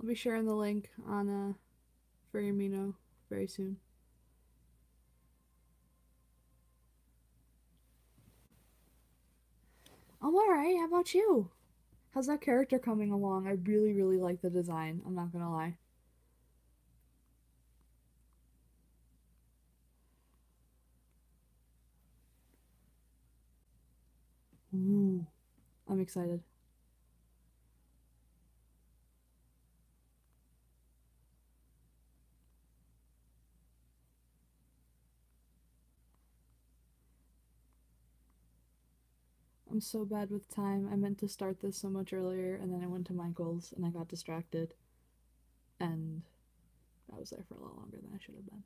I'll be sharing the link on for Yamino very soon. I'm alright. How about you? How's that character coming along? I really, really like the design. I'm not gonna lie. Ooh, I'm excited. I'm so bad with time. I meant to start this so much earlier, and then I went to Michael's and I got distracted, and I was there for a lot longer than I should have been.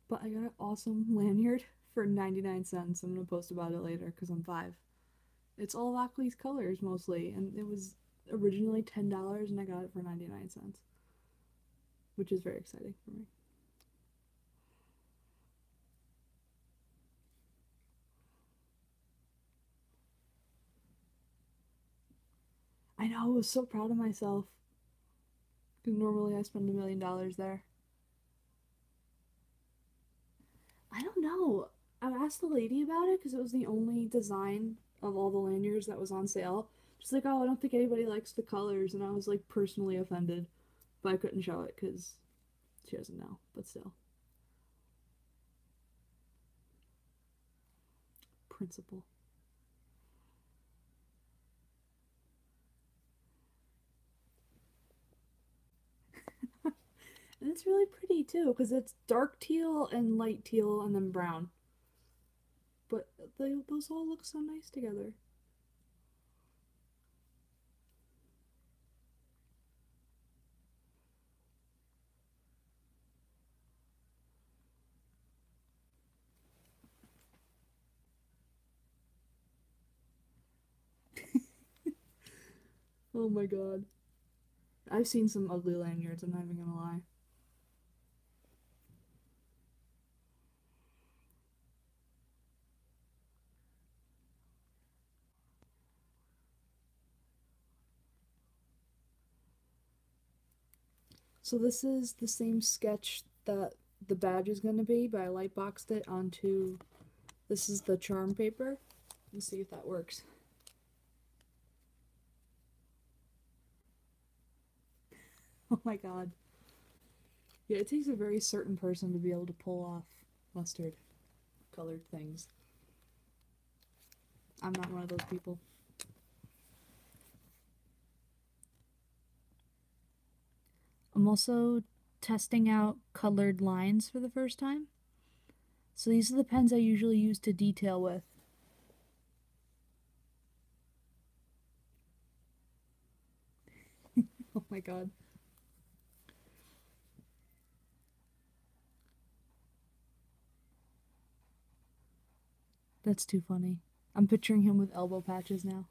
But I got an awesome lanyard for 99 cents. I'm gonna post about it later because I'm five. It's all Lockley's colors mostly, and it was originally $10 and I got it for 99 cents, which is very exciting for me. I know, I was so proud of myself because normally I spend $1 million there. I don't know. I asked the lady about it because it was the only design of all the lanyards that was on sale. She's like, "Oh, I don't think anybody likes the colors," and I was like personally offended, but I couldn't show it because she doesn't know. But still, principle. And it's really pretty too because it's dark teal and light teal and then brown. But those all look so nice together. Oh my god. I've seen some ugly lanyards, I'm not even gonna lie. So this is the same sketch that the badge is gonna be, but I lightboxed it onto this is the charm paper. Let's see if that works. Oh my god. Yeah, it takes a very certain person to be able to pull off mustard colored things. I'm not one of those people. I'm also testing out colored lines for the first time. So these are the pens I usually use to detail with. Oh my god. That's too funny. I'm picturing him with elbow patches now.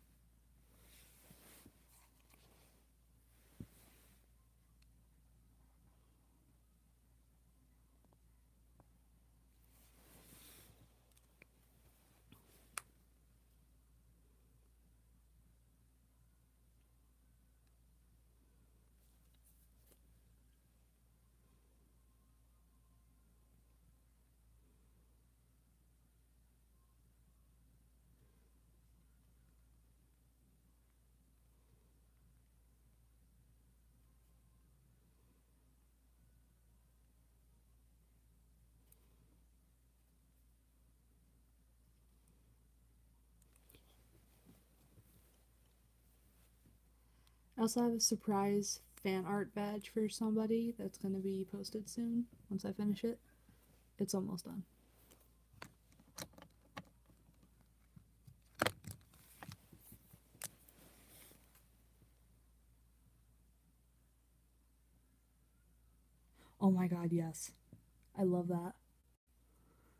I also have a surprise fan art badge for somebody that's going to be posted soon once I finish it. It's almost done. Oh my god, yes. I love that.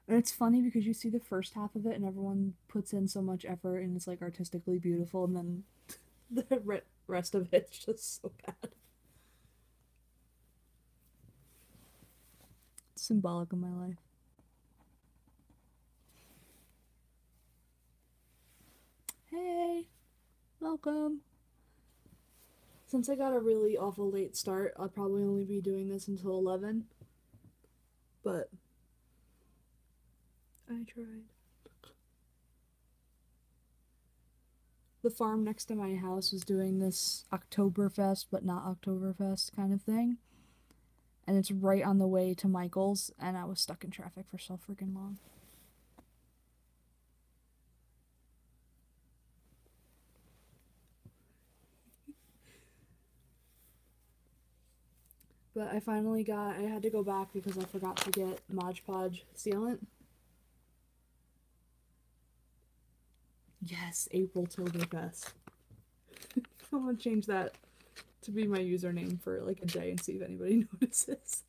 And it's funny because you see the first half of it and everyone puts in so much effort and it's like artistically beautiful, and then the rest of it's just so bad. It's symbolic of my life. Hey! welcome. Since I got a really awful late start, I'll probably only be doing this until 11. But I tried. The farm next to my house was doing this Oktoberfest, but not Oktoberfest kind of thing. And it's right on the way to Michael's, and I was stuck in traffic for so freaking long. But I had to go back because I forgot to get Mod Podge sealant. Yes, April Toberfest. I'm gonna change that to be my username for like a day and see if anybody notices.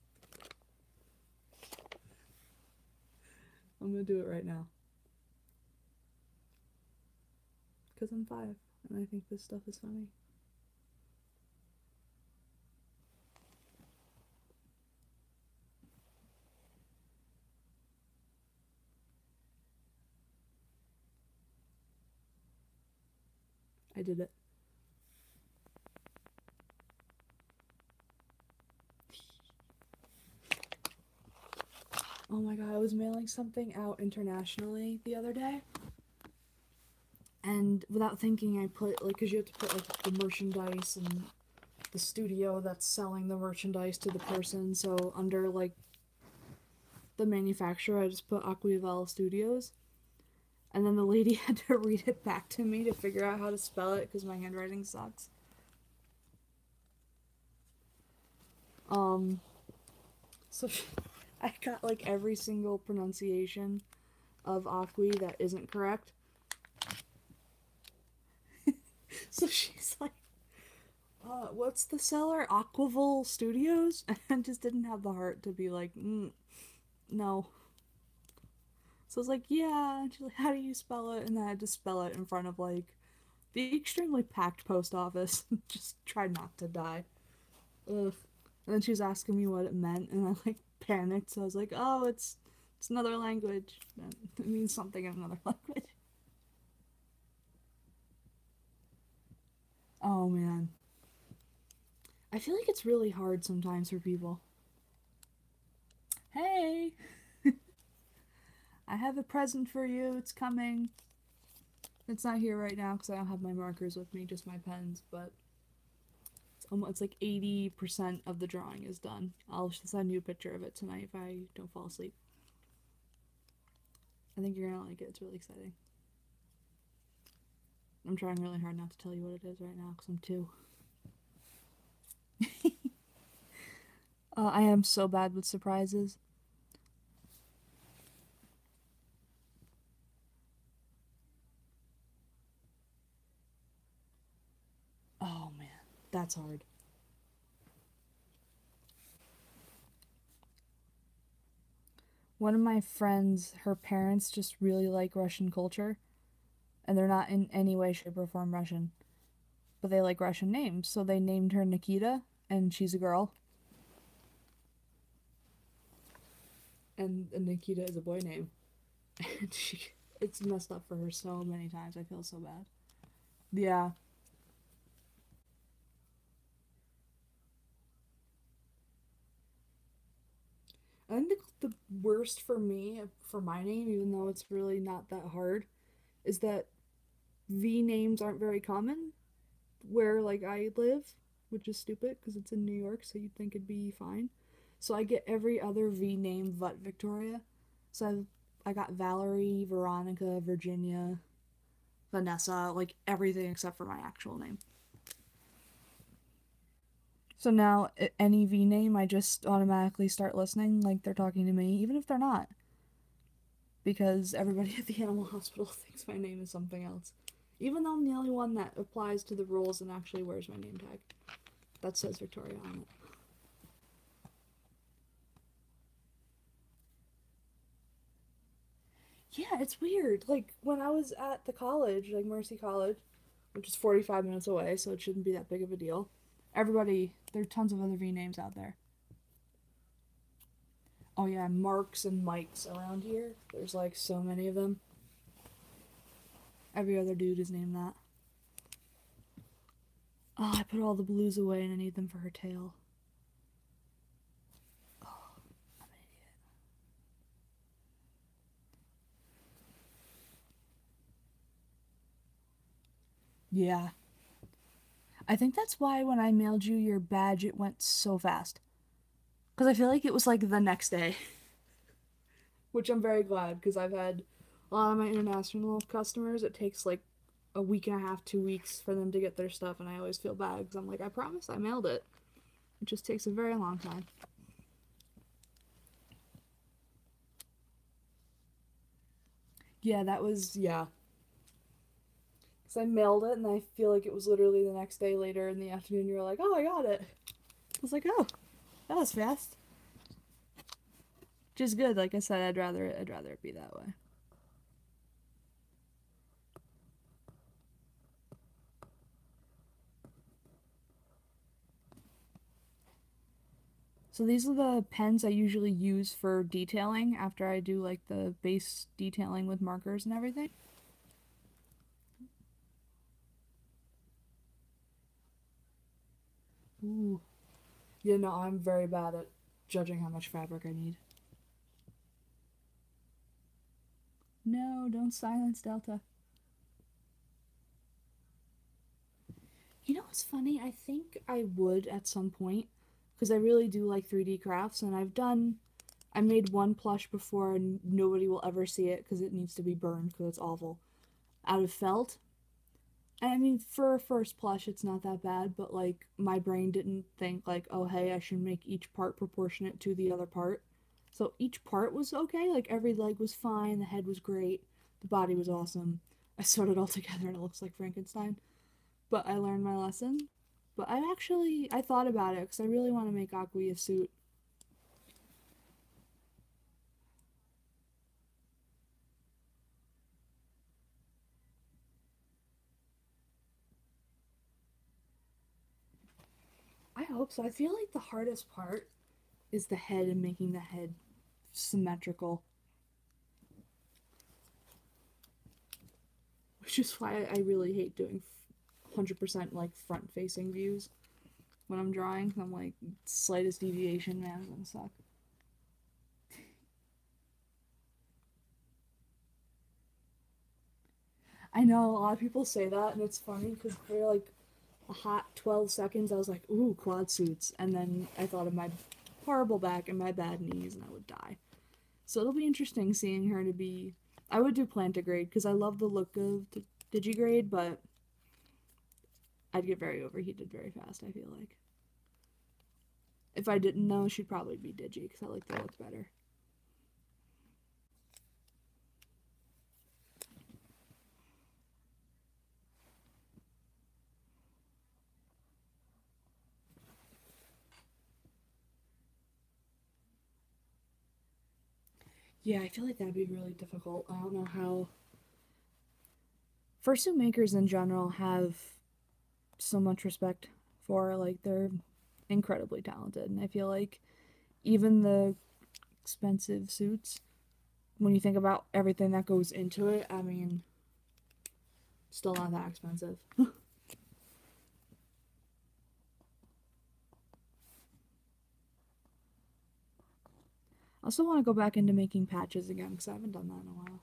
I'm gonna do it right now. Because I'm 5 and I think this stuff is funny. I did it. Oh my god, I was mailing something out internationally the other day. And without thinking, I put, like, because you have to put, like, the merchandise and the studio that's selling the merchandise to the person. So under, like, the manufacturer, I just put Aquavella Studios. And then the lady had to read it back to me to figure out how to spell it because my handwriting sucks. So I got like every single pronunciation of Aqui that isn't correct. So she's like, what's the seller? Aquaville Studios? And just didn't have the heart to be like, no. So I was like, yeah. And she's like, how do you spell it? And then I had to spell it in front of like the extremely packed post office. Just tried not to die. Ugh. And then she was asking me what it meant, and I like panicked. So I was like, oh, it's another language. It means something in another language. Oh man. I feel like it's really hard sometimes for people. Hey! I have a present for you. It's coming. It's not here right now because I don't have my markers with me, just my pens, but it's like 80% of the drawing is done. I'll send you a picture of it tonight if I don't fall asleep. I think you're gonna like it. It's really exciting. I'm trying really hard not to tell you what it is right now because I'm 2. I am so bad with surprises. Oh man, that's hard. One of my friends, her parents just really like Russian culture, and they're not in any way, shape, or form Russian, but they like Russian names, so they named her Nikita, and she's a girl. And Nikita is a boy name. And it's messed up for her so many times. I feel so bad. Yeah. I think the worst for me, for my name, even though it's really not that hard, is that V names aren't very common where, like, I live, which is stupid because it's in New York, so you'd think it'd be fine. So I get every other V name but Victoria. So I got Valerie, Veronica, Virginia, Vanessa, like everything except for my actual name. So now, any V name, I just automatically start listening like they're talking to me, even if they're not. Because everybody at the animal hospital thinks my name is something else. Even though I'm the only one that applies to the rules and actually wears my name tag. That says Victoria on it. Yeah, it's weird. Like, when I was at the college, like Mercy College, which is 45 minutes away, so it shouldn't be that big of a deal. There are tons of other V names out there. Oh yeah, Marks and Mikes around here. There's like so many of them. Every other dude is named that. Oh, I put all the blues away and I need them for her tail. Oh, I'm an idiot. Yeah. I think that's why when I mailed you your badge, it went so fast. Because I feel like it was like the next day. Which I'm very glad because I've had a lot of my international customers, it takes like a week and a half, 2 weeks for them to get their stuff, and I always feel bad because I'm like, I promise I mailed it. It just takes a very long time. Yeah, that was, yeah. Because I mailed it and I feel like it was literally the next day later in the afternoon, you were like, oh, I got it. I was like, oh, that was fast. Which is good. Like I said, I'd rather it be that way. So these are the pens I usually use for detailing after I do like the base detailing with markers and everything. Ooh. Yeah, no, I'm very bad at judging how much fabric I need. No, don't silence Delta. You know what's funny? I think I would at some point because I really do like 3D crafts and I made one plush before and nobody will ever see it because it needs to be burned because it's awful. Out of felt. And I mean, for a first plush, it's not that bad, but like my brain didn't think like, oh hey, I should make each part proportionate to the other part. So each part was okay. Like every leg was fine, the head was great, the body was awesome. I sewed it all together and it looks like Frankenstein. But I learned my lesson. But I thought about it because I really want to make Akui a suit. I hope so. I feel like the hardest part is the head and making the head symmetrical, which is why I really hate doing 100% like front facing views when I'm drawing. I'm like, slightest deviation, man, is gonna suck. I know a lot of people say that, and it's funny because for like a hot 12 seconds, I was like, ooh, quad suits. And then I thought of my horrible back and my bad knees, and I would die. So it'll be interesting seeing her to be. I would do plantigrade because I love the look of digigrade, but I'd get very overheated very fast, I feel like. If I didn't know, she'd probably be digi because I like the look better. Yeah, I feel like that'd be really difficult. I don't know how. Fursuit makers in general have so much respect for, like, they're incredibly talented, and I feel like even the expensive suits, when you think about everything that goes into it, I mean, still not that expensive. I also want to go back into making patches again because I haven't done that in a while.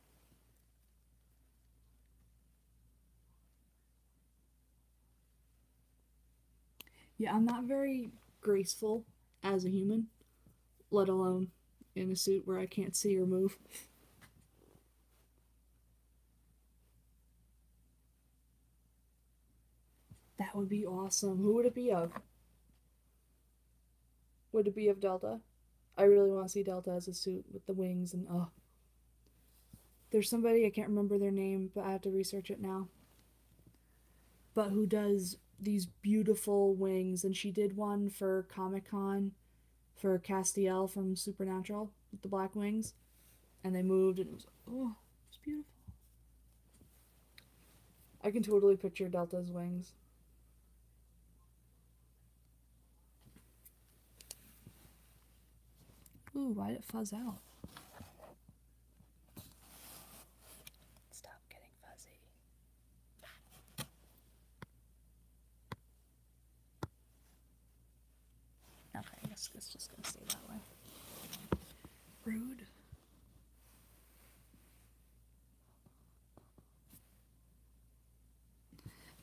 Yeah, I'm not very graceful as a human, let alone in a suit where I can't see or move. That would be awesome. Who would it be of? Would it be of Delta? I really want to see Delta as a suit with the wings and oh. There's somebody, I can't remember their name, but I have to research it now. But who does these beautiful wings, and she did one for Comic Con for Castiel from Supernatural with the black wings, and they moved, and it was oh, it's beautiful. I can totally picture Delta's wings. Ooh, why did it fuzz out? Stop getting fuzzy. desk. It's just gonna stay that way. Rude.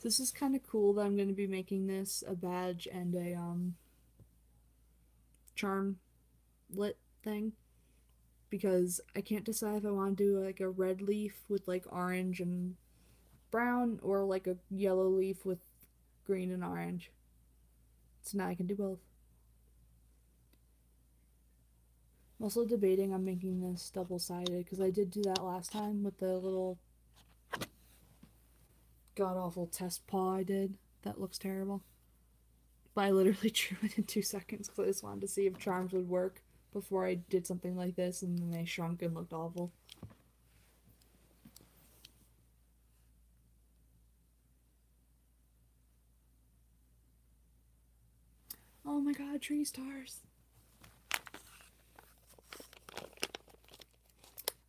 This is kind of cool that I'm going to be making this a badge and a charm lit thing, because I can't decide if I want to do like a red leaf with like orange and brown, or like a yellow leaf with green and orange. So now I can do both. I'm also debating on making this double-sided, because I did do that last time with the little god-awful test paw I did. That looks terrible. But I literally drew it in 2 seconds because I just wanted to see if charms would work before I did something like this, and then they shrunk and looked awful. Oh my god, tree stars.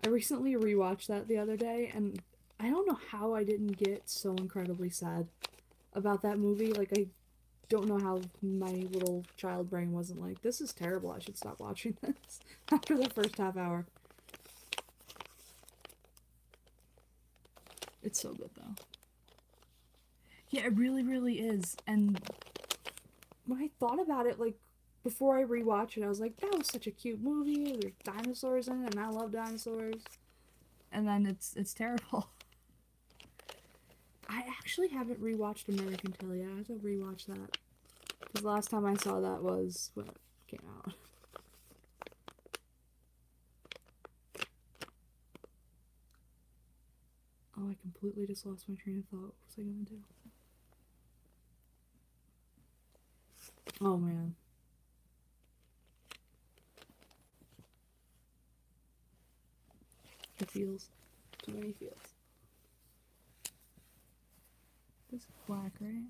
I recently rewatched that the other day, and I don't know how I didn't get so incredibly sad about that movie. Like, I don't know how my little child brain wasn't like, this is terrible, I should stop watching this after the first half hour. It's so good, though. Yeah, it really, really is. And when I thought about it, like, before I rewatched it, I was like, that was such a cute movie. There's dinosaurs in it, and I love dinosaurs. And then it's terrible. I actually haven't rewatched American Tail yet. I have to rewatch that. Because the last time I saw that was when it came out. Oh, I completely just lost my train of thought. What was I gonna do? Oh, man. The feels. Too many feels. This is black, right?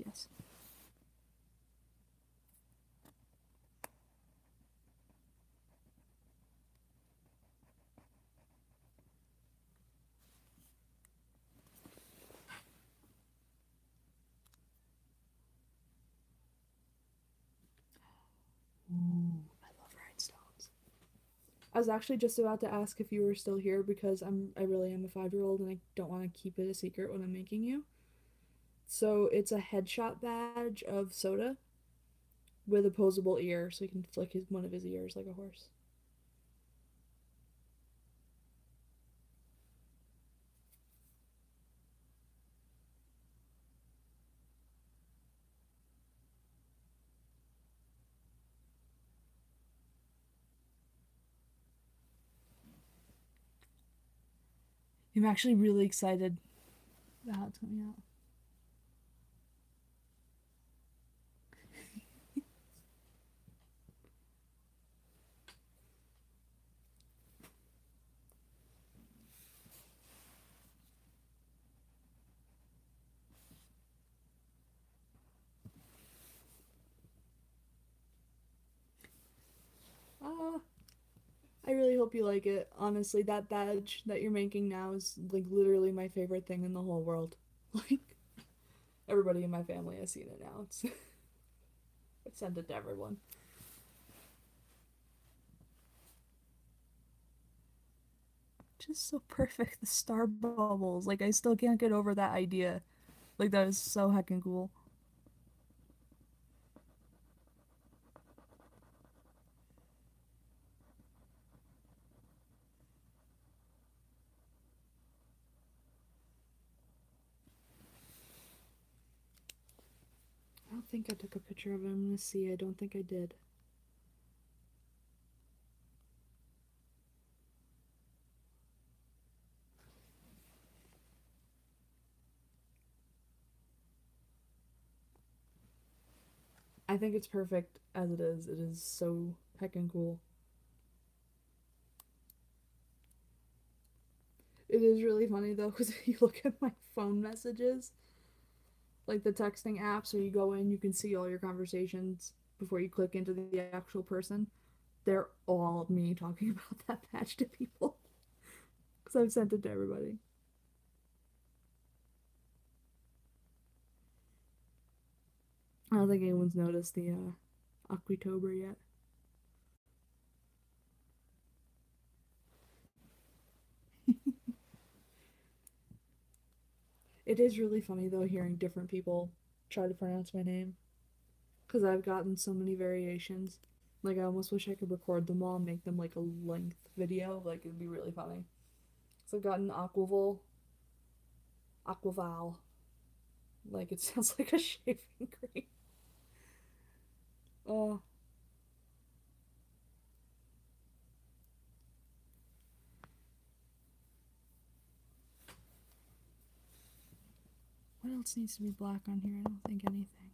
Yes. Ooh, I love rhinestones. I was actually just about to ask if you were still here, because I really am a 5-year-old and I don't want to keep it a secret when I'm making you. So it's a headshot badge of Soda with opposable ear, so he can flick one of his ears like a horse. I'm actually really excited about how it's coming out. Ah, I really hope you like it. Honestly, that badge that you're making now is like literally my favorite thing in the whole world. Like, everybody in my family has seen it now. It's I sent it to everyone. Just so perfect. The star bubbles. Like, I still can't get over that idea. Like, that is so heckin' cool. I don't think I took a picture of it. I'm gonna see. I don't think I did. I think it's perfect as it is. It is so heckin' cool. It is really funny though, because if you look at my phone messages, like the texting app, so you go in, you can see all your conversations before you click into the actual person. They're all me talking about that patch to people, because I've sent it to everybody. I don't think anyone's noticed the Aquitober yet. It is really funny though hearing different people try to pronounce my name because I've gotten so many variations. Like I almost wish I could record them all and make them like a length video. Like it'd be really funny. So I've gotten Aquaval, Aquaval. Like it sounds like a shaving cream. Oh, what else needs to be black on here? I don't think anything.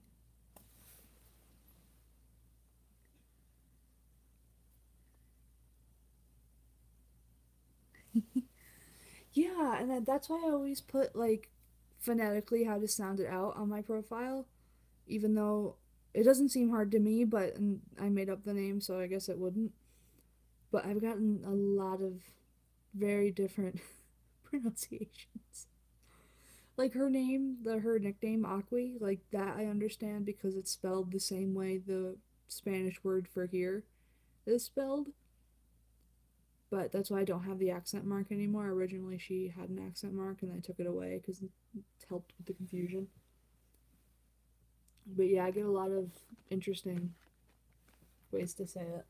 Yeah, and that's why I always put like phonetically how to sound it out on my profile, even though it doesn't seem hard to me, but and I made up the name, so I guess it wouldn't. But I've gotten a lot of very different pronunciations. Like her name, her nickname Aqui, like that I understand because it's spelled the same way the Spanish word for here is spelled. But that's why I don't have the accent mark anymore. Originally, she had an accent mark, and I took it away because it helped with the confusion. But yeah, I get a lot of interesting ways to say it.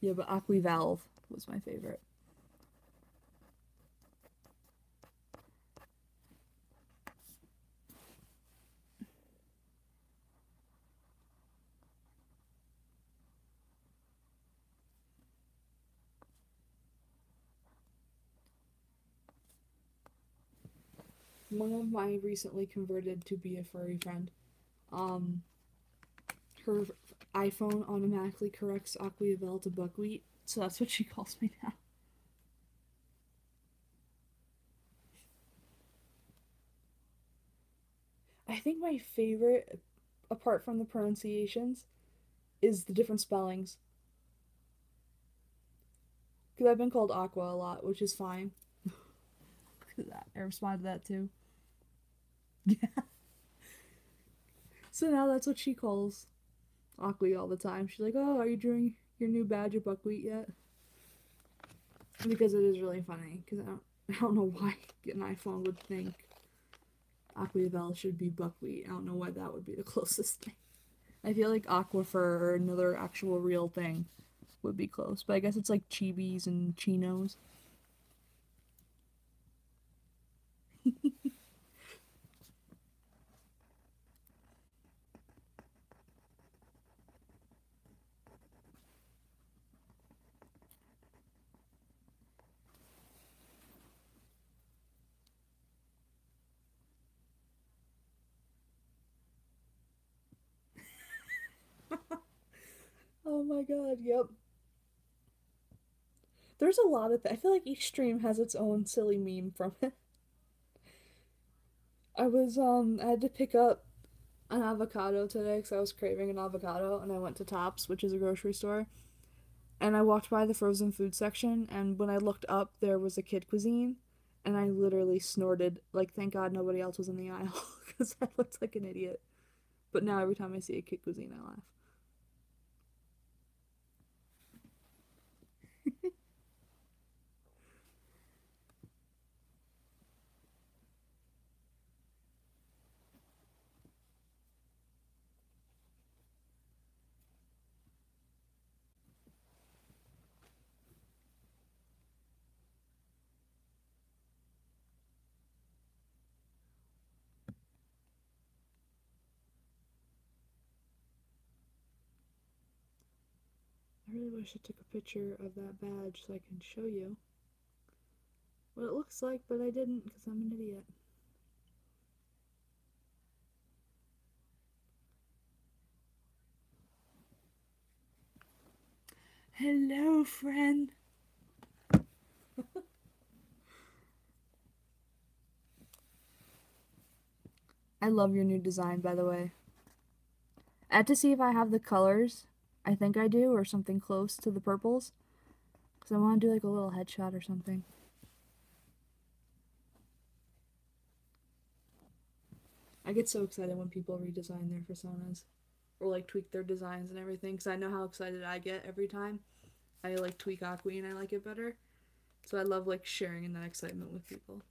Yeah, but Aqui Valve was my favorite. One of my recently converted to be a furry friend, um, her iPhone automatically corrects Aquavel to buckwheat, so that's what she calls me now. I think my favorite, apart from the pronunciations, is the different spellings. Because I've been called Aqua a lot, which is fine. I respond to that too. Yeah. So now that's what she calls Aqua all the time. She's like, "Oh, are you doing your new badge of buckwheat yet?" Because it is really funny. Because I don't know why an iPhone would think Aquavel should be buckwheat. I don't know why that would be the closest thing. I feel like Aquifer or another actual real thing would be close, but I guess it's like chibis and chinos. Oh my god, yep. There's a lot of I feel like each stream has its own silly meme from it. I had to pick up an avocado today because I was craving an avocado, and I went to Tops, which is a grocery store, and I walked by the frozen food section, and when I looked up, there was a kid cuisine, and I literally snorted, like, thank God nobody else was in the aisle, because I looked like an idiot. But now every time I see a kid cuisine, I laugh. I really wish I took a picture of that badge so I can show you what it looks like, but I didn't because I'm an idiot. Hello, friend. I love your new design, by the way. I had to see if I have the colors. I think I do, or something close to the purples. Because I want to do like a little headshot or something. I get so excited when people redesign their personas or like tweak their designs and everything because I know how excited I get every time I like tweak Aqui and I like it better. So I love like sharing in that excitement with people.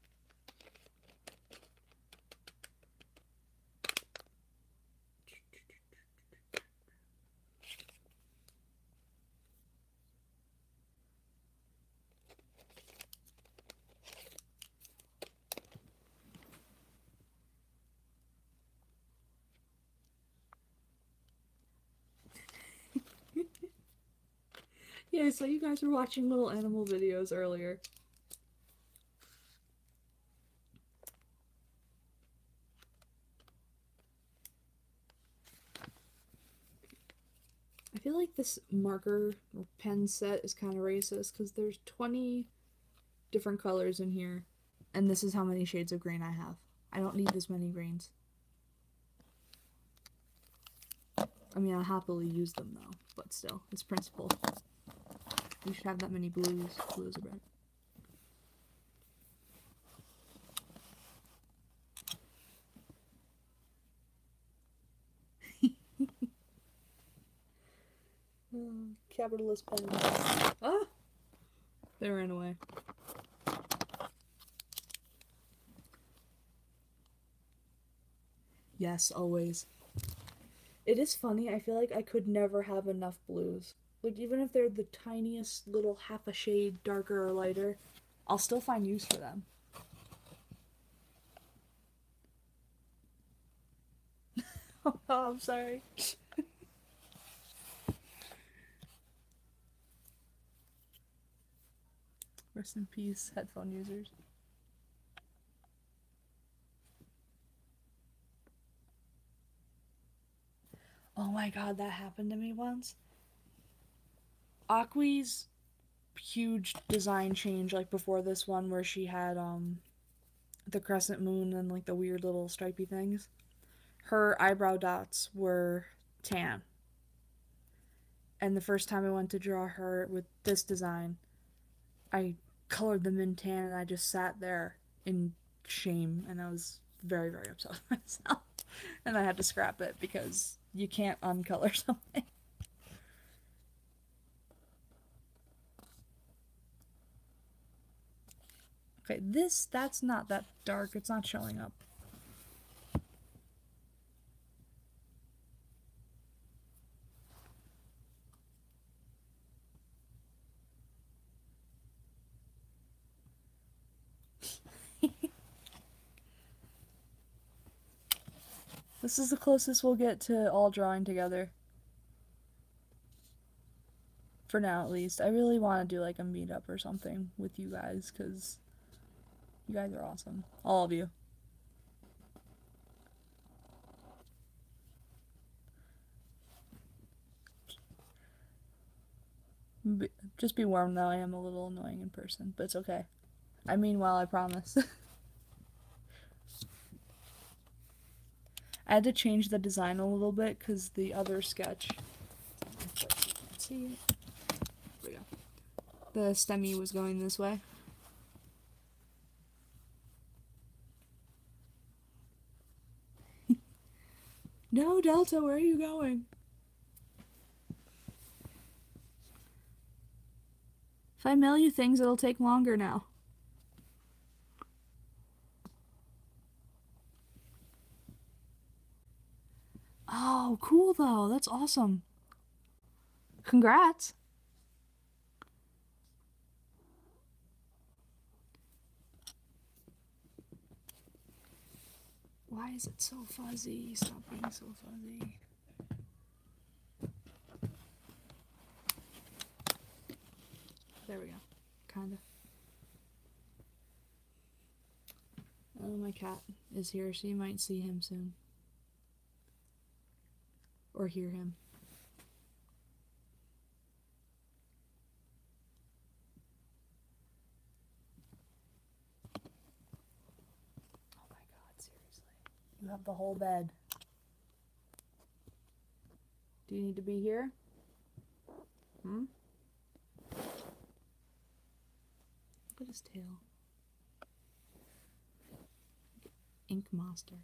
Yeah, so you guys were watching little animal videos earlier. I feel like this marker or pen set is kind of racist because there's 20 different colors in here, and this is how many shades of green I have. I don't need this many greens. I mean, I'll happily use them though, but still, it's principle. You should have that many blues. Blues are better. Capitalist pen. Ah! They ran away. Yes, always. It is funny, I feel like I could never have enough blues. Like, even if they're the tiniest little half a shade darker or lighter, I'll still find use for them. Oh, I'm sorry. Rest in peace, headphone users. Oh my god, that happened to me once. Aqui's huge design change, like before this one where she had the crescent moon and like the weird little stripy things. Her eyebrow dots were tan. And the first time I went to draw her with this design, I colored them in tan and I just sat there in shame and I was very, very upset with myself. And I had to scrap it because you can't uncolor something. Okay, that's not that dark. It's not showing up. This is the closest we'll get to all drawing together. For now, at least. I really want to do like a meetup or something with you guys because you guys are awesome. All of you. Just be warm though, I am a little annoying in person, but it's okay. I mean well, I promise. I had to change the design a little bit because the other sketch, see, there we go. The STEMI was going this way. No, Delta, where are you going? If I mail you things, it'll take longer now. Oh, cool though. That's awesome. Congrats. Why is it so fuzzy? Stop being so fuzzy. There we go. Kinda. Oh, my cat is here, so you might see him soon. Or hear him. Oh my god, seriously. You have the whole bed. Do you need to be here? Hmm? Look at his tail. Ink monster.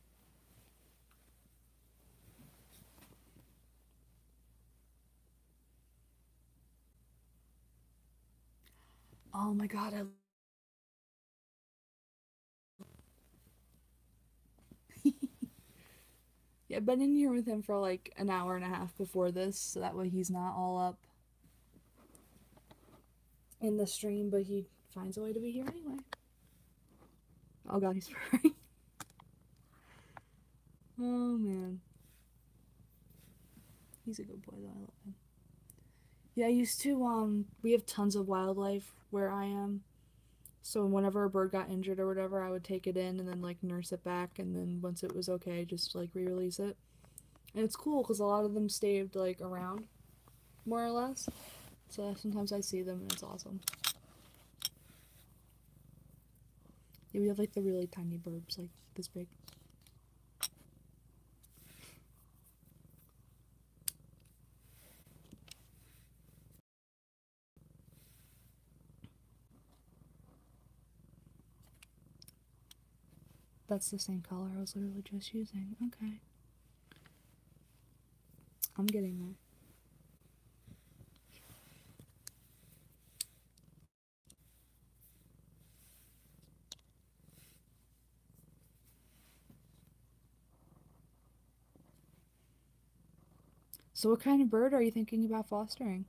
Oh my god, yeah, I've been in here with him for like an hour and a half before this, so that way he's not all up in the stream, but he finds a way to be here anyway. Oh god, he's purring. Oh man. He's a good boy though, I love him. Yeah, I used to, we have tons of wildlife where I am. So whenever a bird got injured or whatever, I would take it in and then like nurse it back, and then once it was okay, just like re-release it. And it's cool because a lot of them stayed like around, more or less. So sometimes I see them and it's awesome. Yeah, we have like the really tiny birds, like this big. That's the same color I was literally just using. Okay. I'm getting there. So what kind of bird are you thinking about fostering?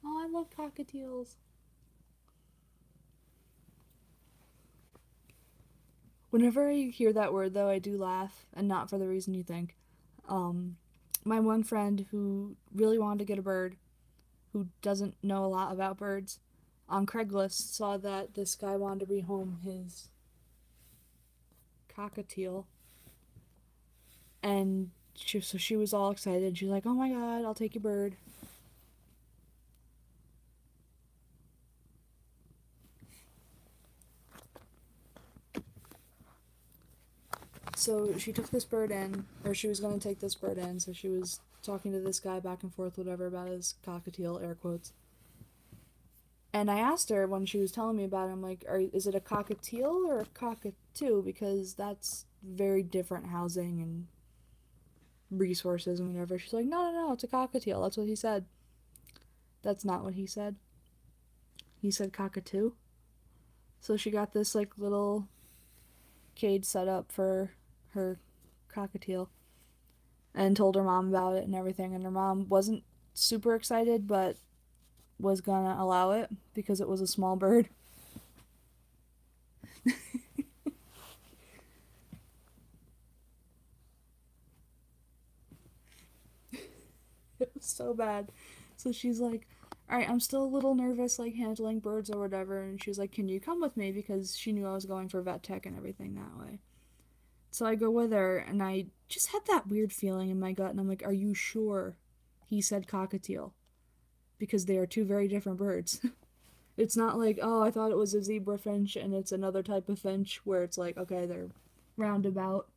Oh, I love cockatiels. Whenever I hear that word, though, I do laugh, and not for the reason you think. Um, my one friend who really wanted to get a bird, who doesn't know a lot about birds, on Craigslist saw that this guy wanted to rehome his cockatiel, and so she was all excited. She's like, "Oh my god, I'll take your bird." So she took this bird in, or she was going to take this bird in, so she was talking to this guy back and forth, whatever, about his cockatiel, air quotes. And I asked her when she was telling me about it, I'm like, is it a cockatiel or a cockatoo? Because that's very different housing and resources and whatever. She's like, no, it's a cockatiel. That's what he said. That's not what he said. He said cockatoo. So she got this like little cage set up for her cockatiel and told her mom about it and everything. And her mom wasn't super excited, but was gonna allow it because it was a small bird. It was so bad. So she's like, alright, I'm still a little nervous, like handling birds or whatever. And she's like, can you come with me? Because she knew I was going for vet tech and everything that way. So I go with her, and I just had that weird feeling in my gut. And I'm like, are you sure he said cockatiel? Because they are two very different birds. It's not like, oh, I thought it was a zebra finch and it's another type of finch where it's like, okay, they're roundabout.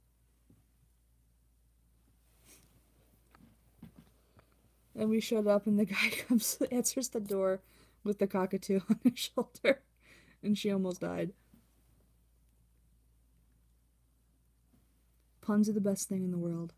And we showed up, and the guy comes, answers the door with the cockatoo on his shoulder, and she almost died. Puns are the best thing in the world.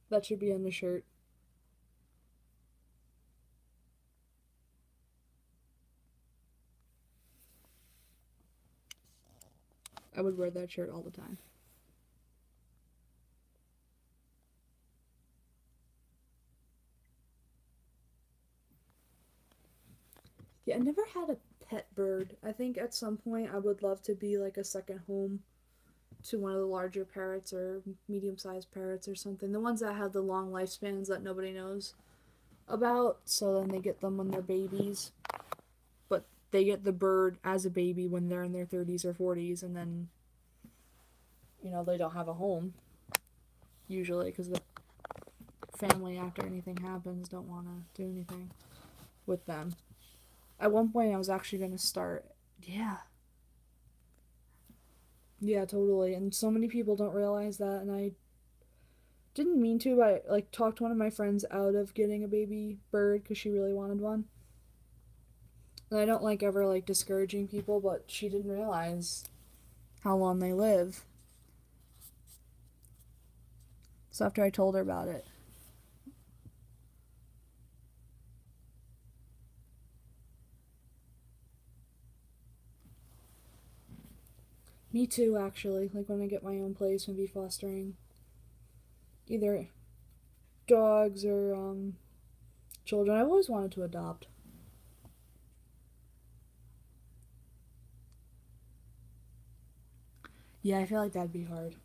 That should be on the shirt. I would wear that shirt all the time. Yeah, I never had a pet bird. I think at some point I would love to be like a second home to one of the larger parrots or medium sized parrots or something. The ones that have the long lifespans that nobody knows about, so then they get them when they're babies. But they get the bird as a baby when they're in their 30s or 40s, and then, they don't have a home, usually, because the family, after anything happens, don't want to do anything with them. At one point, I was actually going to start. Yeah. Yeah, totally. And so many people don't realize that, and I didn't mean to, but I, like, talked one of my friends out of getting a baby bird because she really wanted one. And I don't like ever like discouraging people, but she didn't realize how long they live. So after I told her about it, me too, actually. Like when I get my own place, maybe fostering either dogs or children. I've always wanted to adopt. Yeah, I feel like that'd be hard.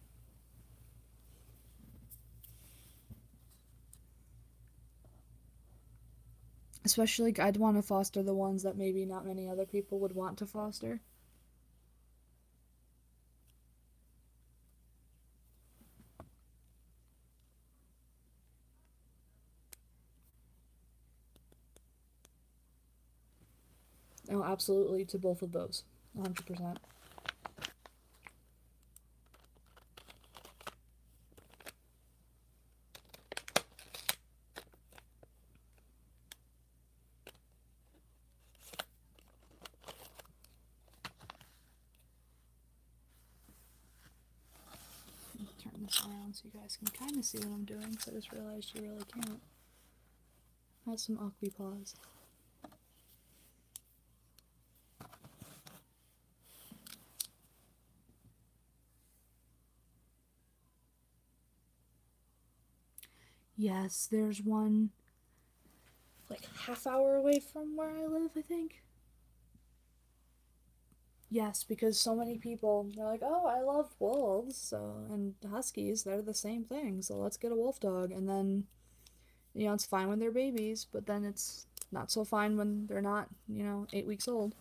Especially, I'd want to foster the ones that maybe not many other people would want to foster. Oh, absolutely, to both of those. 100%. Turn this around so you guys can kind of see what I'm doing, because I just realized you really can't. That's some Aquapaws. Yes, there's one like half hour away from where I live, I think. Yes, because so many people they're like, "Oh, I love wolves, so and huskies, they're the same thing. So let's get a wolf dog." And then, it's fine when they're babies, but then it's not so fine when they're not, 8 weeks old.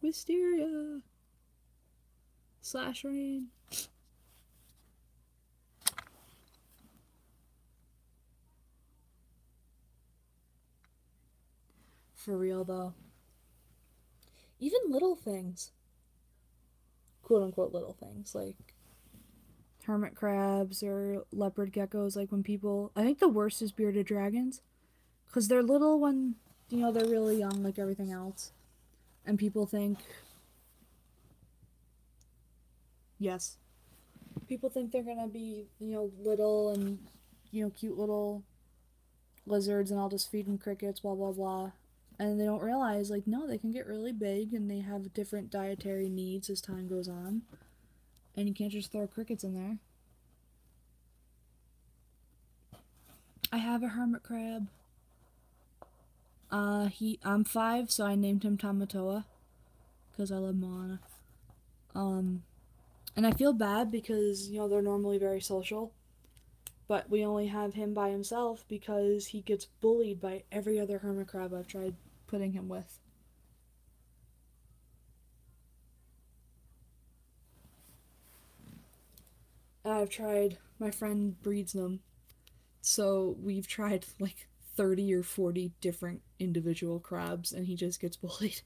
Wisteria slash rain. For real though. Even little things, quote unquote little things, like hermit crabs or leopard geckos, like when people, I think the worst is bearded dragons, because they're little when, they're really young, like everything else. And people think, yes, people think they're gonna be, little and, cute little lizards, and I'll just feed them crickets, blah, blah, blah. And they don't realize, like, no, they can get really big and they have different dietary needs as time goes on. And you can't just throw crickets in there. I have a hermit crab. I'm 5, so I named him Tamatoa because I love Moana. Um, and I feel bad because they're normally very social, but we only have him by himself because he gets bullied by every other hermit crab I've tried putting him with. And I've tried. My friend breeds them, so we've tried like 30 or 40 different individual crabs, and he just gets bullied.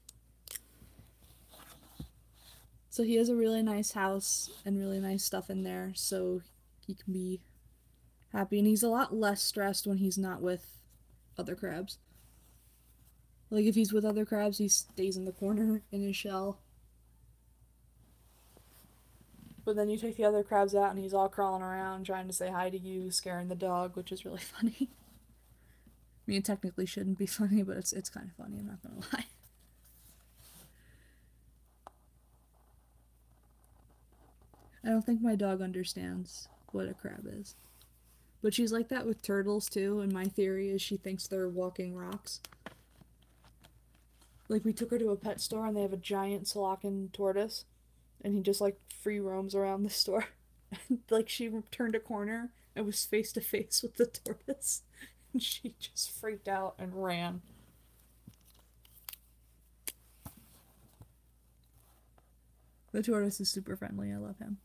So he has a really nice house and really nice stuff in there, so he can be happy. And he's a lot less stressed when he's not with other crabs. Like if he's with other crabs, he stays in the corner in his shell. But then you take the other crabs out and he's all crawling around trying to say hi to you, scaring the dog, which is really funny. I mean, it technically shouldn't be funny, but it's kind of funny, I'm not gonna lie. I don't think my dog understands what a crab is. But she's like that with turtles too, and my theory is she thinks they're walking rocks. Like we took her to a pet store and they have a giant Selacan tortoise, and he just like free roams around the store. Like she turned a corner I was face to face with the tortoise, and she just freaked out and ran. The tortoise is super friendly. I love him.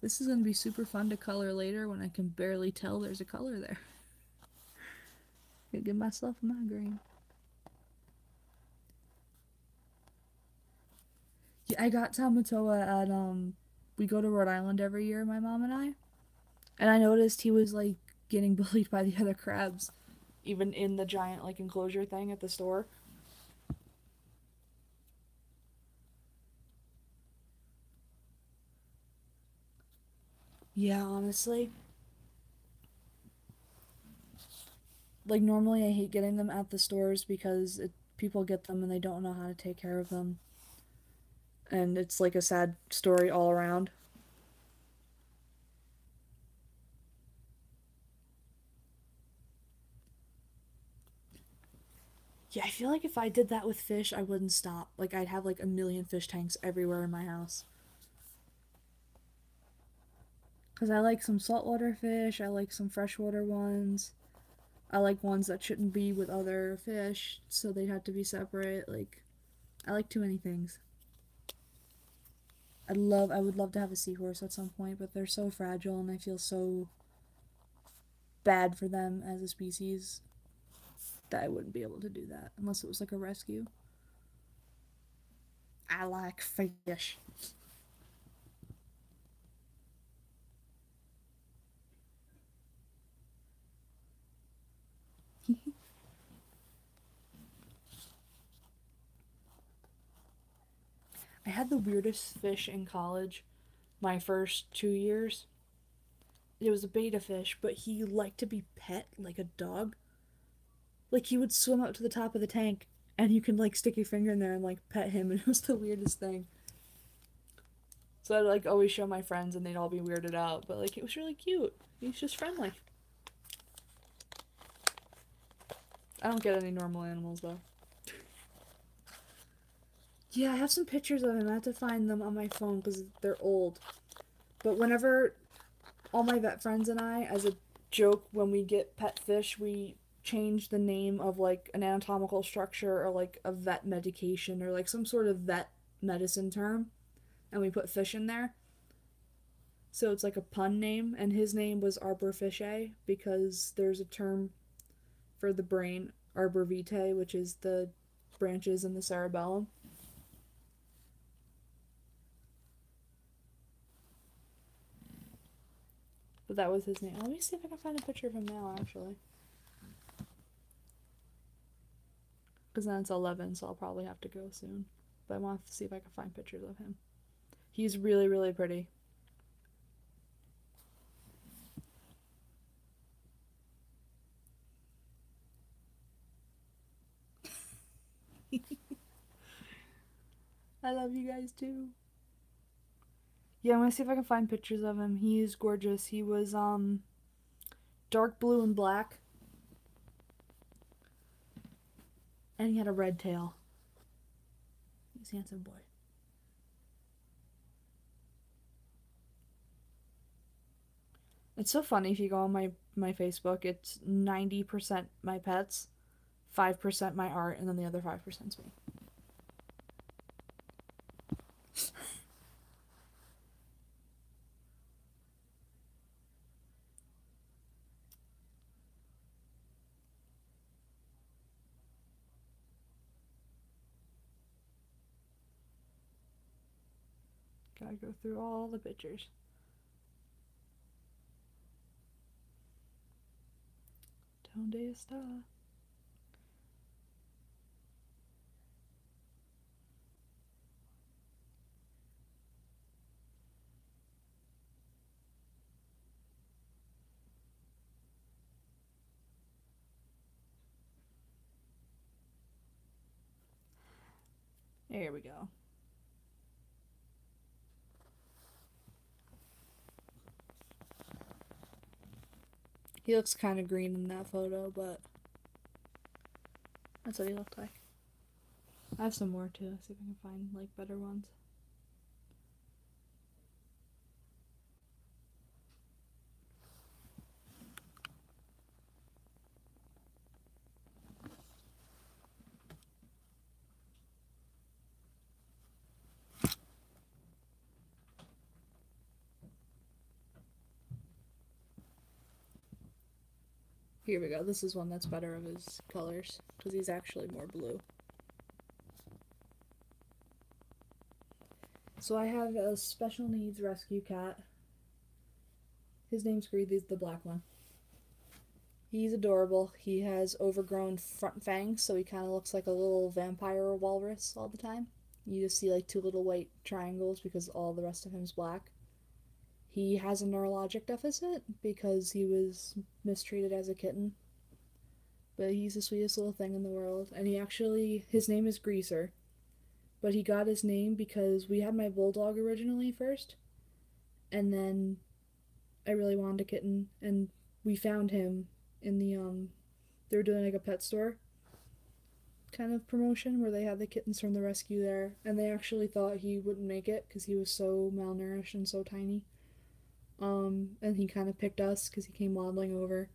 This is going to be super fun to color later when I can barely tell there's a color there. Gonna give myself a migraine. Yeah, I got Tamatoa at we go to Rhode Island every year, my mom and I. And I noticed he was like getting bullied by the other crabs, even in the giant like enclosure thing at the store. Yeah, honestly. Like normally I hate getting them at the stores because people get them and they don't know how to take care of them. And it's like a sad story all around. Yeah, I feel like if I did that with fish, I wouldn't stop. Like I'd have like a million fish tanks everywhere in my house. Cuz I like some saltwater fish, I like some freshwater ones. I like ones that shouldn't be with other fish, so they'd have to be separate. Like I like too many things. I would love to have a seahorse at some point, but they're so fragile and I feel so bad for them as a species that I wouldn't be able to do that unless it was like a rescue. I like fish. I had the weirdest fish in college my first 2 years. It was a betta fish, but he liked to be pet like a dog. Like he would swim up to the top of the tank and you can like stick your finger in there and like pet him, and it was the weirdest thing. So I'd like always show my friends and they'd all be weirded out, but like it was really cute. He's just friendly. I don't get any normal animals though. Yeah, I have some pictures of him. I have to find them on my phone because they're old. But whenever all my vet friends and I, as a joke, when we get pet fish, we change the name of like an anatomical structure or like a vet medication or like some sort of vet medicine term, and we put fish in there. So it's like a pun name, and his name was Arbor Fishe because there's a term for the brain, arbor vitae, which is the branches in the cerebellum. But that was his name. Let me see if I can find a picture of him now, actually. Because then it's 11, so I'll probably have to go soon. But I want to see if I can find pictures of him. He's really, really pretty. I love you guys too. Yeah, I'm gonna see if I can find pictures of him. He's gorgeous. He was dark blue and black, and he had a red tail. He's a handsome boy. It's so funny if you go on my Facebook. It's 90% my pets, 5% my art, and then the other 5%'s me. Gotta go through all the pictures. Donde está? Here we go. He looks kind of green in that photo, but that's what he looked like. I have some more too. See if I can find like better ones. Here we go. This is one that's better of his colors because he's actually more blue. So I have a special needs rescue cat. His name's Greed. He's the black one. He's adorable. He has overgrown front fangs, so he kind of looks like a little vampire or walrus all the time. You just see like two little white triangles because all the rest of him's black. He has a neurologic deficit because he was mistreated as a kitten. But he's the sweetest little thing in the world. And his name is Greaser. But he got his name because we had my bulldog originally first. And then I really wanted a kitten. And we found him in they were doing like a pet store kind of promotion where they had the kittens from the rescue there. And they actually thought he wouldn't make it because he was so malnourished and so tiny. And he kind of picked us because he came waddling over.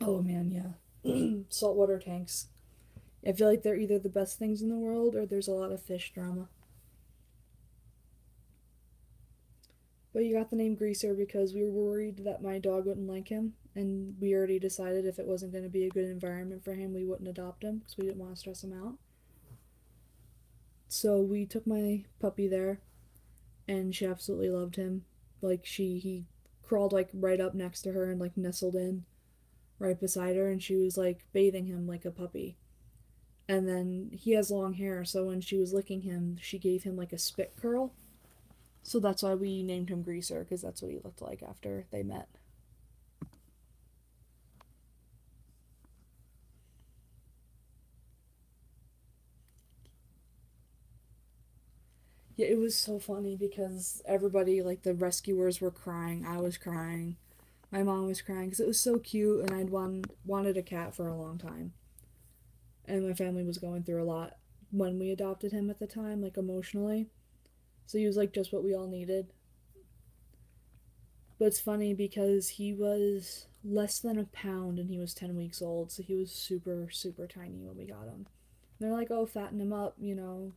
Oh man, yeah. Saltwater tanks. I feel like they're either the best things in the world or there's a lot of fish drama. But you got the name Greaser because we were worried that my dog wouldn't like him, and we already decided if it wasn't going to be a good environment for him, we wouldn't adopt him because we didn't want to stress him out. So we took my puppy there, and she absolutely loved him. Like he crawled like right up next to her and like nestled in right beside her, and she was like bathing him like a puppy. And then he has long hair, so when she was licking him, she gave him like a spit curl. So that's why we named him Greaser, because that's what he looked like after they met. Yeah, it was so funny because everybody, like the rescuers, were crying. I was crying. My mom was crying because it was so cute, and wanted a cat for a long time. And my family was going through a lot when we adopted him at the time, like emotionally. So he was like just what we all needed. But it's funny because he was less than a pound and he was 10 weeks old, so he was super, super tiny when we got him. And they're like, oh, fatten him up, we want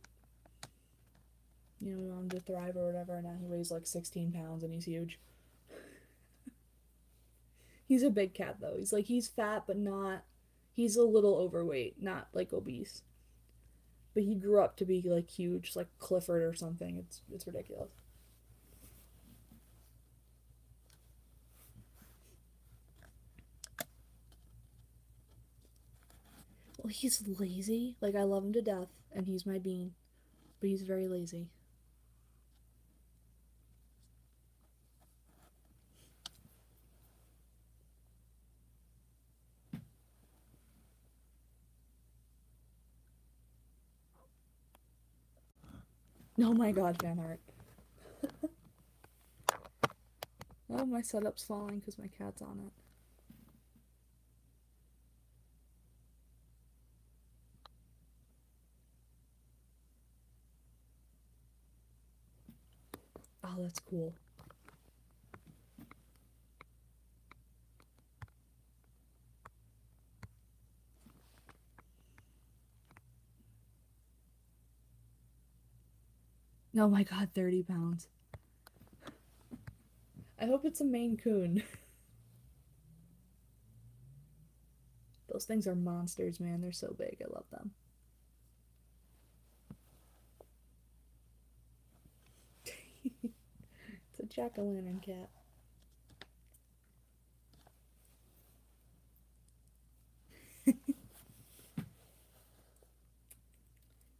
him to thrive or whatever. And now he weighs like 16 pounds and he's huge. He's a big cat though. He's fat, but not. He's a little overweight, not like obese. But he grew up to be like huge, like Clifford or something. It's ridiculous. Well, he's lazy. Like I love him to death, and he's my bean, but he's very lazy. Oh my god, fan art. Oh, my setup's falling because my cat's on it. Oh, that's cool. Oh my god, 30 pounds. I hope it's a Maine Coon. Those things are monsters, man. They're so big. I love them. It's a jack-o'-lantern cat.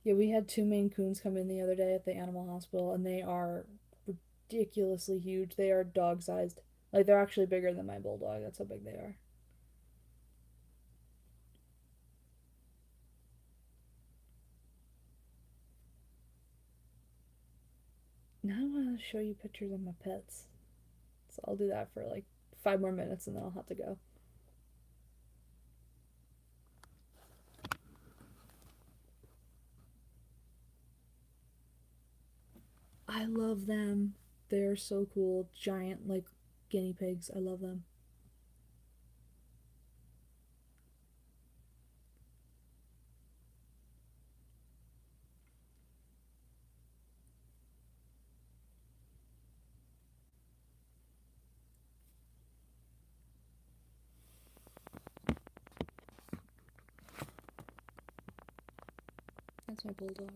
Yeah, we had two Maine Coons come in the other day at the animal hospital, and they are ridiculously huge. They are dog sized. Like, they're actually bigger than my bulldog. That's how big they are. Now I want to show you pictures of my pets. So I'll do that for like 5 more minutes and then I'll have to go. I love them. They're so cool. Giant, like, guinea pigs. I love them. It's my bulldog.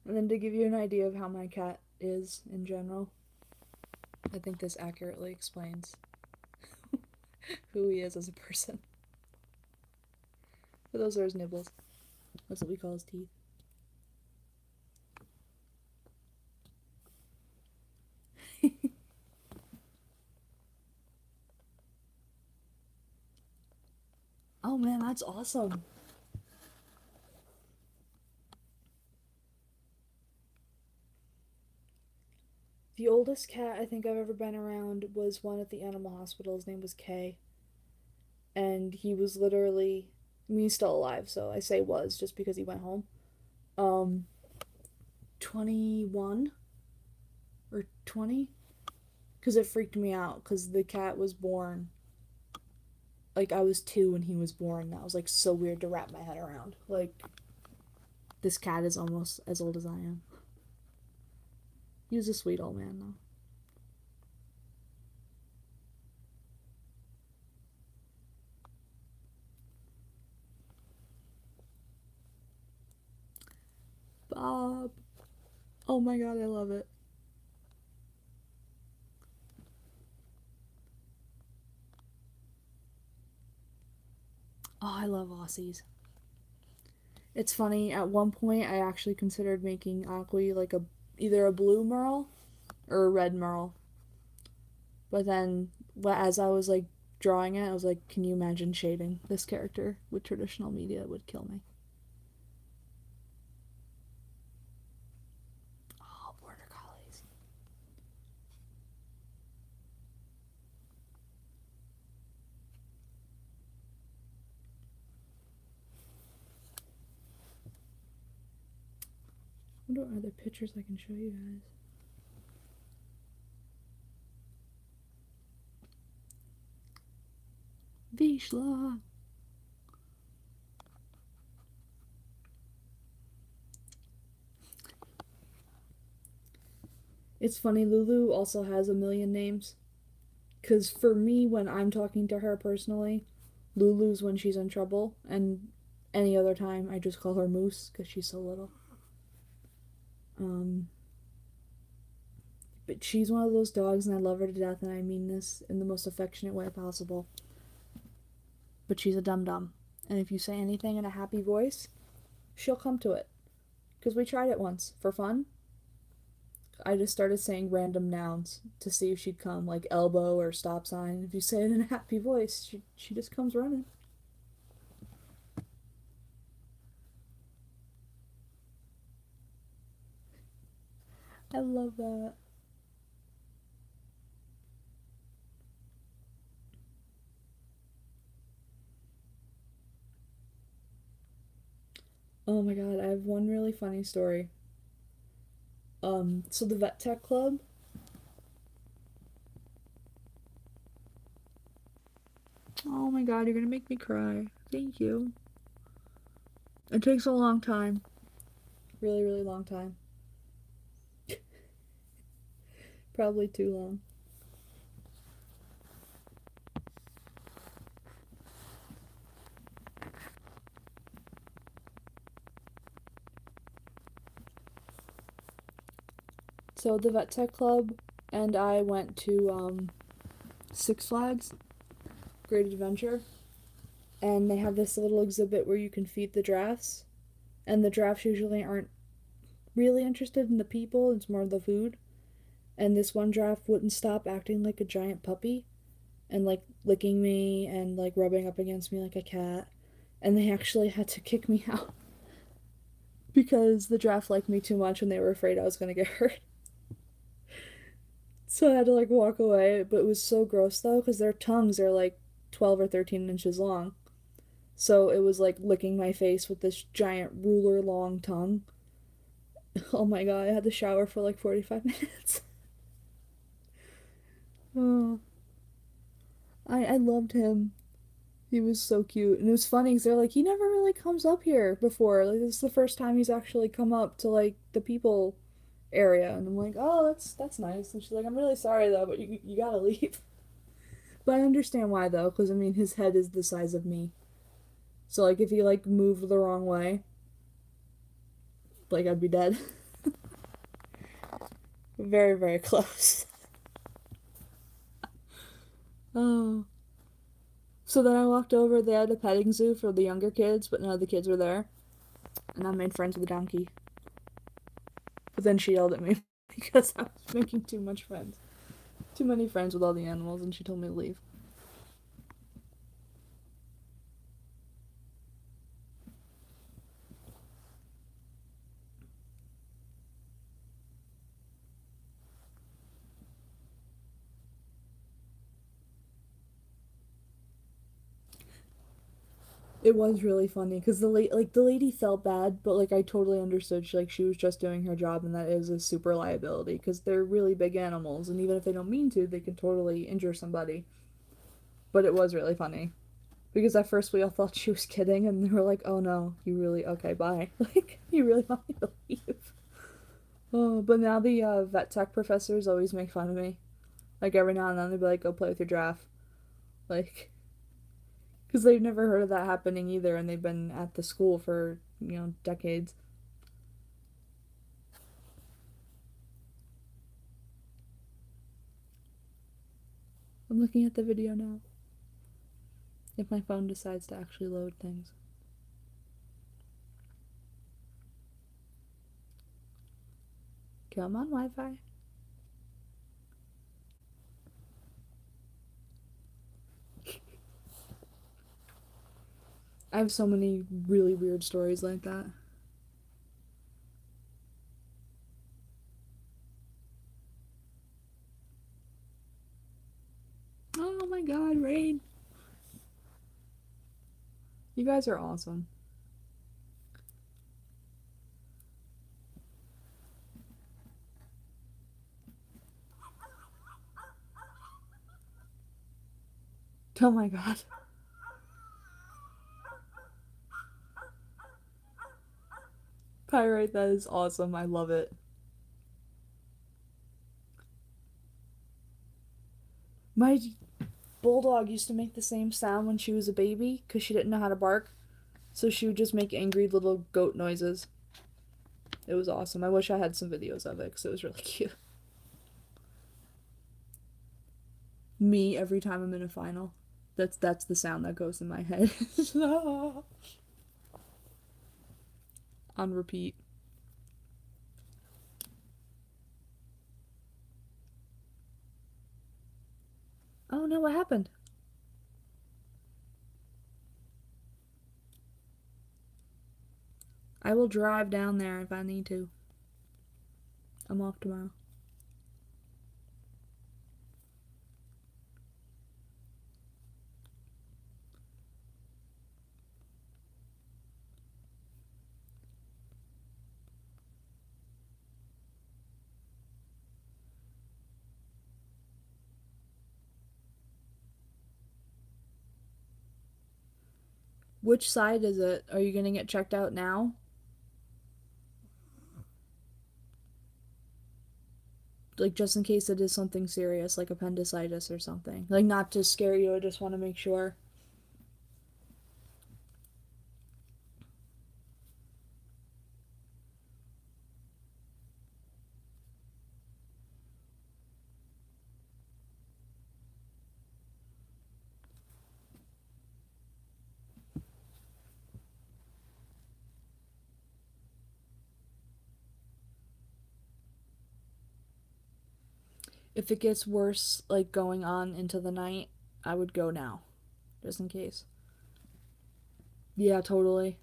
And then to give you an idea of how my cat is in general, I think this accurately explains who he is as a person. But those are his nibbles. That's what we call his teeth. Oh man, that's awesome. The oldest cat I think I've ever been around was one at the animal hospital. His name was Kay. And he was literally, I mean, he's still alive, so I say was just because he went home. Um, 21 or 20? Because it freaked me out because the cat was born. Like, I was 2 when he was born. That was like so weird to wrap my head around. Like, this cat is almost as old as I am. He was a sweet old man, though. Bob. Oh my god, I love it. Oh, I love Aussies. It's funny, at one point I actually considered making Aqui like either a blue merle or a red merle. But then as I was like drawing it, I was like, can you imagine shading this character with traditional media? It would kill me. Oh, border collies. I wonder what other pictures I can show you guys. Vishla. It's funny, Lulu also has a million names. Because for me, when I'm talking to her personally, Lulu's when she's in trouble, and any other time I just call her Moose because she's so little. But she's one of those dogs, and I love her to death, and I mean this in the most affectionate way possible. But she's a dum-dum, and if you say anything in a happy voice, she'll come to it. Because we tried it once, for fun. I just started saying random nouns to see if she'd come, like elbow or stop sign. If you say it in a happy voice, she just comes running. I love that. Oh my god, I have one really funny story. So the Vet Tech Club. Oh my god, you're gonna make me cry. Thank you. It takes a long time. Really, really long time. Probably too long. So the Vet Tech Club and I went to Six Flags Great Adventure, and they have this little exhibit where you can feed the giraffes, and the giraffes usually aren't really interested in the people, it's more the food. And this one giraffe wouldn't stop acting like a giant puppy and like licking me and like rubbing up against me like a cat, and they actually had to kick me out because the giraffe liked me too much and they were afraid I was gonna get hurt. So I had to like walk away, but it was so gross though because their tongues are like 12 or 13 inches long. So it was like licking my face with this giant ruler long tongue. Oh my god, I had to shower for like 45 minutes. Oh, I loved him. He was so cute. And it was funny because they're like, he never really comes up here before. Like, this is the first time he's actually come up to like the people area. And I'm like, oh, that's nice. And she's like, I'm really sorry though, but you gotta leave. But I understand why though, because I mean his head is the size of me. So like if he like moved the wrong way, like I'd be dead. Very, very close. Oh. So then I walked over, they had a petting zoo for the younger kids, but none of the kids were there. And I made friends with the donkey. But then she yelled at me because I was making too much friends. Too many friends with all the animals, and she told me to leave. It was really funny because the lady felt bad, but like I totally understood. She was just doing her job, and that is a super liability because they're really big animals, and even if they don't mean to, they can totally injure somebody. But it was really funny because at first we all thought she was kidding, and they were like, "Oh no, you really okay? Bye." Like you really want me to leave? Oh, but now the vet tech professors always make fun of me. Like every now and then they'd be like, "Go play with your giraffe," like because they've never heard of that happening either, and they've been at the school for decades. I'm looking at the video now. If my phone decides to actually load things. Come on, Wi-Fi. I have so many really weird stories like that. Oh my god, Rain. You guys are awesome. Oh my god. Pyrite, that is awesome. I love it. My bulldog used to make the same sound when she was a baby because she didn't know how to bark. So she would just make angry little goat noises. It was awesome. I wish I had some videos of it because it was really cute. Me every time I'm in a final. That's the sound that goes in my head. On repeat. Oh no, what happened? I will drive down there if I need to. I'm off tomorrow. Which side is it? Are you gonna get checked out now? Like, just in case it is something serious, like appendicitis or something. Like, not to scare you, I just want to make sure. If it gets worse, like going on into the night, I would go now, just in case. Yeah, totally.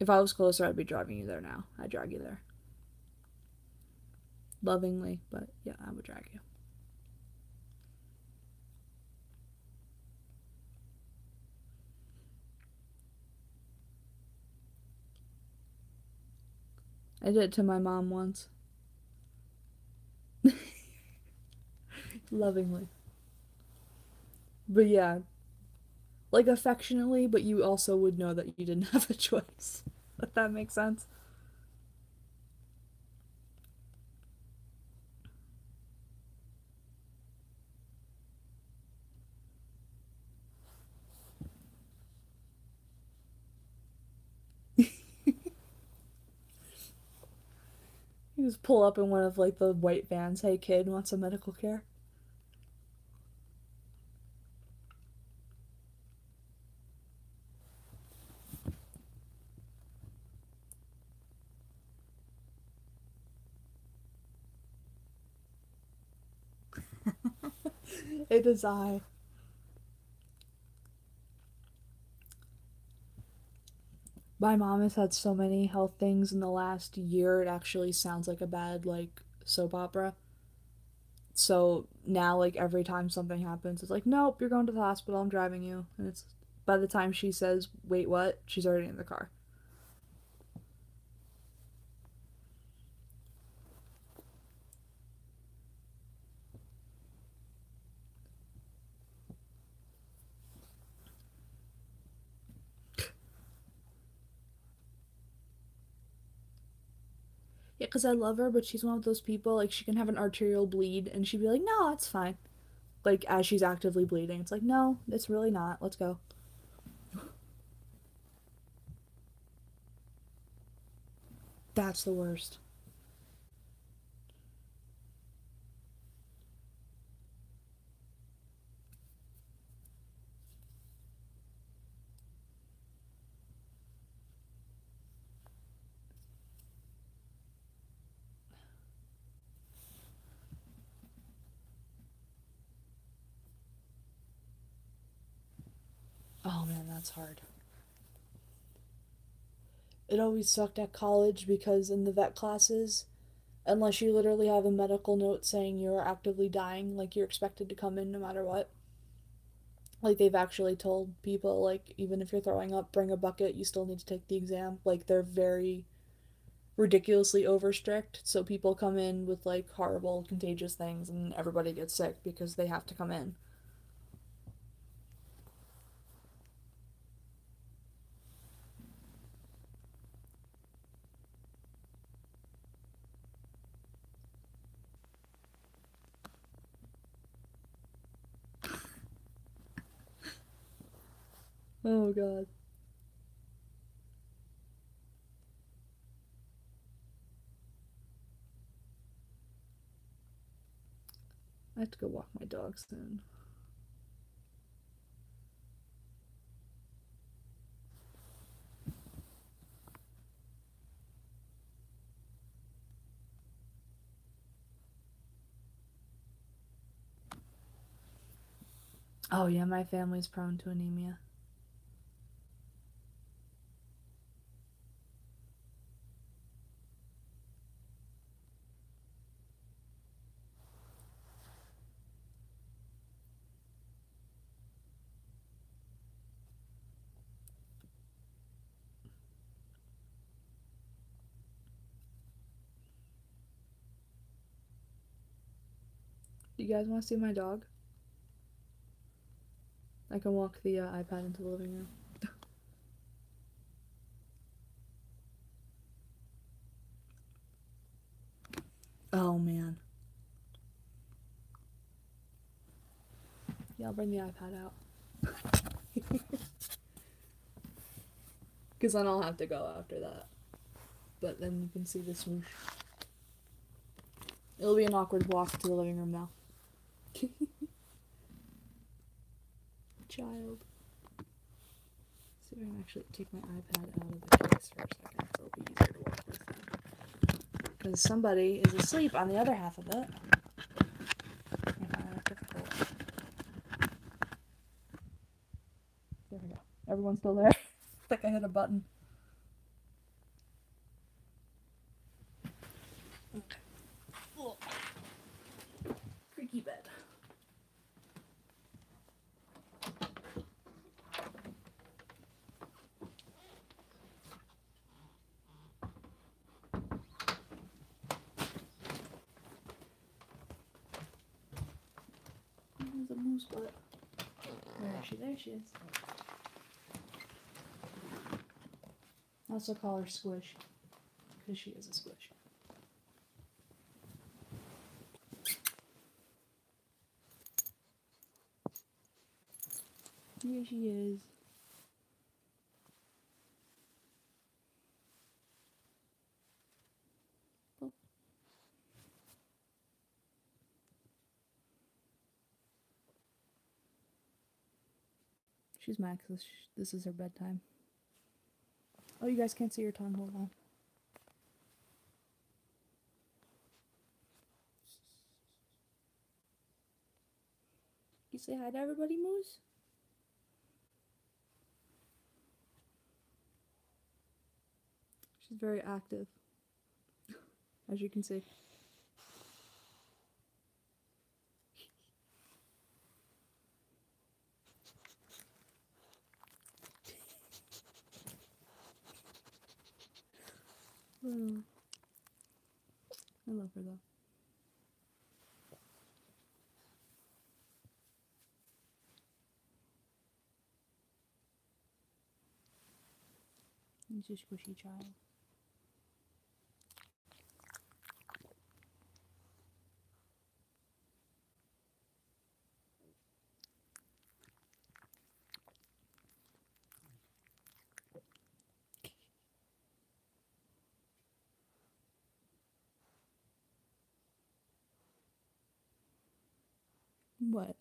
If I was closer, I'd be driving you there now. I'd drag you there. Lovingly, but yeah, I would drag you. I did it to my mom once. Lovingly. But yeah, like affectionately, but you also would know that you didn't have a choice. If that makes sense. You just pull up in one of like the white vans. Hey kid, want some medical care? It is I. My mom has had so many health things in the last year, it actually sounds like a bad, like, soap opera. So now, like, every time something happens, it's like, nope, you're going to the hospital, I'm driving you. And it's by the time she says, wait, what? She's already in the car. Yeah, because I love her, but she's one of those people, like, she can have an arterial bleed, and she'd be like, no, it's fine. Like, as she's actively bleeding, it's like, no, it's really not. Let's go. That's the worst. Oh man, that's hard. It always sucked at college because in the vet classes, unless you literally have a medical note saying you're actively dying, like you're expected to come in no matter what. Like they've actually told people, like, even if you're throwing up, bring a bucket, you still need to take the exam. Like they're very ridiculously over strict. So people come in with like horrible contagious things and everybody gets sick because they have to come in. Oh god. I have to go walk my dog soon. Oh yeah, my family's prone to anemia. You guys want to see my dog? I can walk the iPad into the living room. Oh man. Yeah, I'll bring the iPad out. Because then I'll have to go after that. But then you can see the swoosh. It'll be an awkward walk to the living room now. Child. See if I can actually take my iPad out of the case for a second so it'll be easier to walk with. Because somebody is asleep on the other half of it. There we go. Everyone's still there. I think I hit a button. Okay. Oh. Creaky bed. There's a moose butt. Where is she? There she is. I also call her Squish. Because she is a squish. Here she is. Oh. She's mad because this is her bedtime. Oh, you guys can't see her tongue. Hold on. You say hi to everybody, Moose? She's very active, as you can see. I love her though. He's a squishy child. What?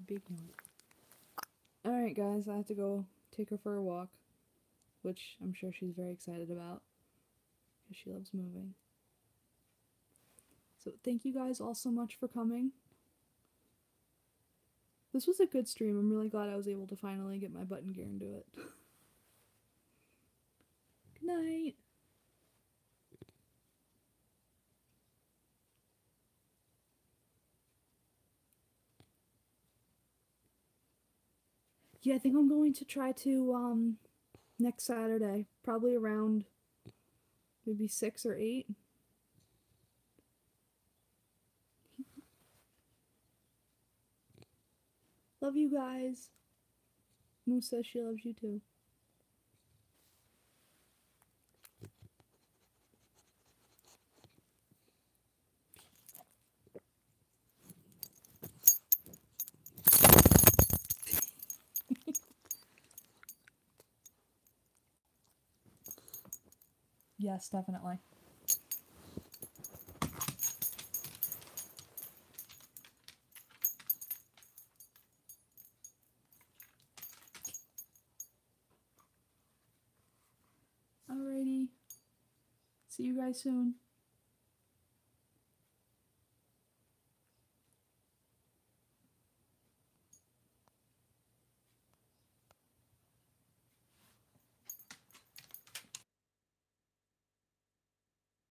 Big one. Alright guys, I have to go take her for a walk, which I'm sure she's very excited about, because she loves moving. So thank you guys all so much for coming. This was a good stream. I'm really glad I was able to finally get my button gear into it. Good night. Yeah, I think I'm going to try to, next Saturday, probably around maybe 6 or 8. Love you guys. Moose says she loves you too. Yes, definitely. Alrighty. See you guys soon.